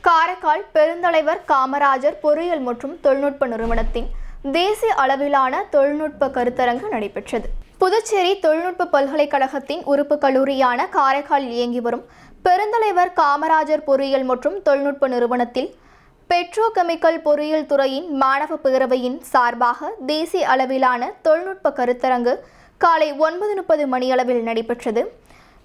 காரைக்கால் பெருந்தலைவர் காமராஜர் பொறியியல் மற்றும் தொழில்நுட்ப நிறுவனத்தின் தேசிய அளவிலான தொழில்நுட்ப கருத்தரங்கு நடைபெற்றது. புதுச்சேரி தொழில்நுட்ப பல்கலைக்கழகத்தின் உறுப்பு கல்லூரியான காரைக்காலில் இயங்கி வரும் பெருந்தலைவர் காமராஜர் பொறியியல் மற்றும் தொழில்நுட்ப நிறுவனத்தில் பெட்ரோகெமிக்கல் பொறியியல் துறையின் மாணவ பேரவையின் சார்பாக தேசிய அளவிலான தொழில்நுட்ப கருத்தரங்கு காலை 9:30 மணியளவில் நடைபெற்றது.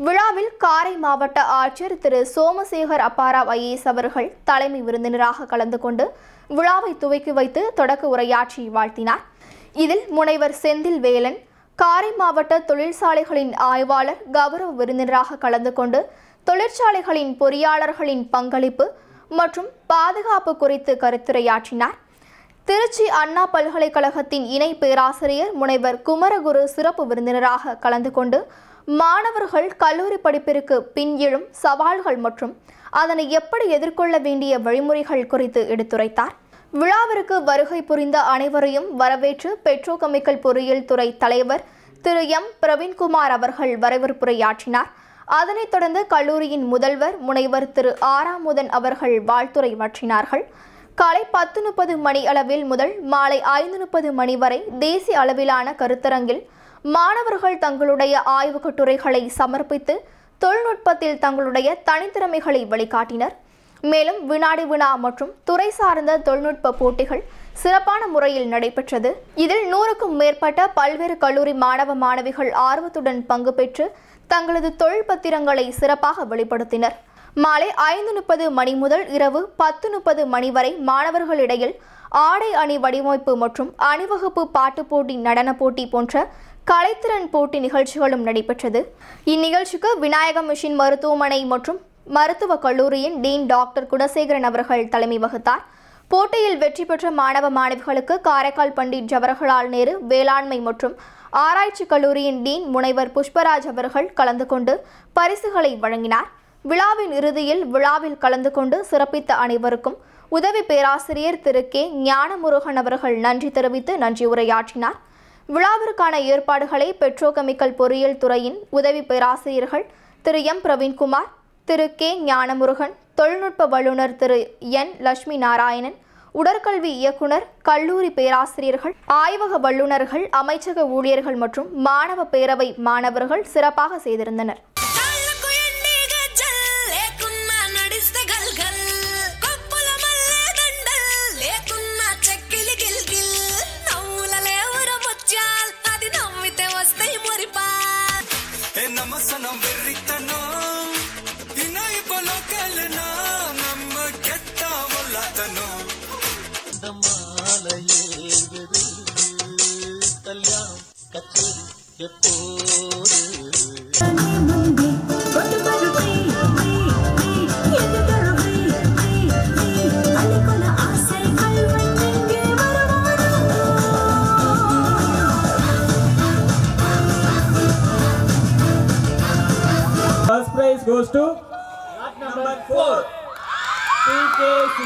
விழாவில் காரை மாவட்ட ஆட்சியர் திரு சோமசேகர் அப்பாராவ் ஐஏஎஸ் அவர்கள் தலைமை விருந்தினராக கலந்து கொண்டு விழாவை துவக்கி வைத்து தொடக்க உரையாற்றி வாழ்த்தினார். இதில் முனைவர் செந்தில் வேலன், காரை மாவட்ட தொழிற்சாலைகளின் ஆய்வாளர் கௌரவ விருந்தினராக கலந்து கொண்டு தொழிற்சாலைகளின் பொறியாளர்களின் பங்களிப்பு மற்றும் பாதுகாப்பு குறித்து கருத்துரையாற்றினார். திருச்சி அண்ணா பல்கலைக்கழகத்தின் இணை பேராசிரியர் முனைவர் குமரகுரு சிறப்பு விருந்தினராக கலந்து கொண்டு மாணவர்கள் கல்லூரி படிப்பிற்கு பின் எழும் சவால்கள் மற்றும் அதனை எப்படி எதிர்கொள்ள வேண்டிய வழிமுறைகள் குறித்து எடுத்துரைத்தார். விழாவிற்கு வருகை புரிந்த அனைவரையும் வரவேற்று பெட்ரோகெமிக்கல் பொறியியல் துறை தலைவர் திரு பிரவீன்குமார் அவர்கள் வரவேற்புரையாற்றினார். அதனைத் தொடர்ந்து கல்லூரியின் முதல்வர் முனைவர் திரு ஆராமுதன் அவர்கள் வாழ்த்துரை வழங்கினார்கள். காலை 10:30 மணி அளவில் முதல் மாலை 5:30 மணி வரை தேசிய அளவிலான கருத்தரங்கில் மாணவர்கள் தங்களுடைய ஆய்வுக் கட்டுரைகளை சமர்ப்பித்து தொழில்நுட்பத்தில் தங்களுடைய தனித்திறமைகளை வெளிக்காட்டினர். மேலும் வினாடி வினா மற்றும் துறை சார்ந்த தொழில்நுட்ப போட்டிகள் சிறப்பான முறையில் நடைபெற்றது. இதில் 100க்கும் மேற்பட்ட பல்வேறு கல்லூரி மாணவ மாணவிகள் ஆர்வத்துடன் பங்கு பெற்று தங்களது தொழில் பத்திரங்களை சிறப்பாக வெளிப்படுத்தினர். மாலை 5:30 மணி முதல் இரவு 10:30 மணி வரை மாணவர்களிடையில் ஆடை அணி வடிவமைப்பு மற்றும் அணிவகுப்பு பாட்டு போட்டி, நடன போட்டி போன்ற கலைத்திறன் போட்டி நிகழ்ச்சிகளும் நடைபெற்றது. இந்நிகழ்ச்சிக்கு விநாயகம் மிஷன் மருத்துவமனை மற்றும் மருத்துவக் கல்லூரியின் டீன் டாக்டர் குணசேகரன் அவர்கள் தலைமை வகித்தார். போட்டியில் வெற்றி பெற்ற மாணவ மாணவிகளுக்கு காரைக்கால் பண்டிட் ஜவஹர்லால் நேரு வேளாண்மை மற்றும் ஆராய்ச்சி கல்லூரியின் டீன் முனைவர் புஷ்பராஜ் அவர்கள் கலந்து கொண்டு பரிசுகளை வழங்கினார். விழாவின் இறுதியில் விழாவில் கலந்து கொண்டு சிறப்பித்த அனைவருக்கும் உதவி பேராசிரியர் திரு கே ஞானமுருகன் அவர்கள் நன்றி தெரிவித்து நன்றி உரையாற்றினார். விழாவிற்கான ஏற்பாடுகளை பெட்ரோகெமிக்கல் பொறியியல் துறையின் உதவி பேராசிரியர்கள் திரு பிரவீன்குமார், திரு கே ஞானமுருகன், தொழில்நுட்ப வல்லுநர் திரு லட்சுமி நாராயணன், உடற்கல்வி இயக்குனர், கல்லூரி பேராசிரியர்கள், ஆய்வக வல்லுநர்கள், அமைச்சக ஊழியர்கள் மற்றும் மாணவ பேரவை மாணவர்கள் சிறப்பாக செய்திருந்தனர். First prize goes to lot number 4, PKC.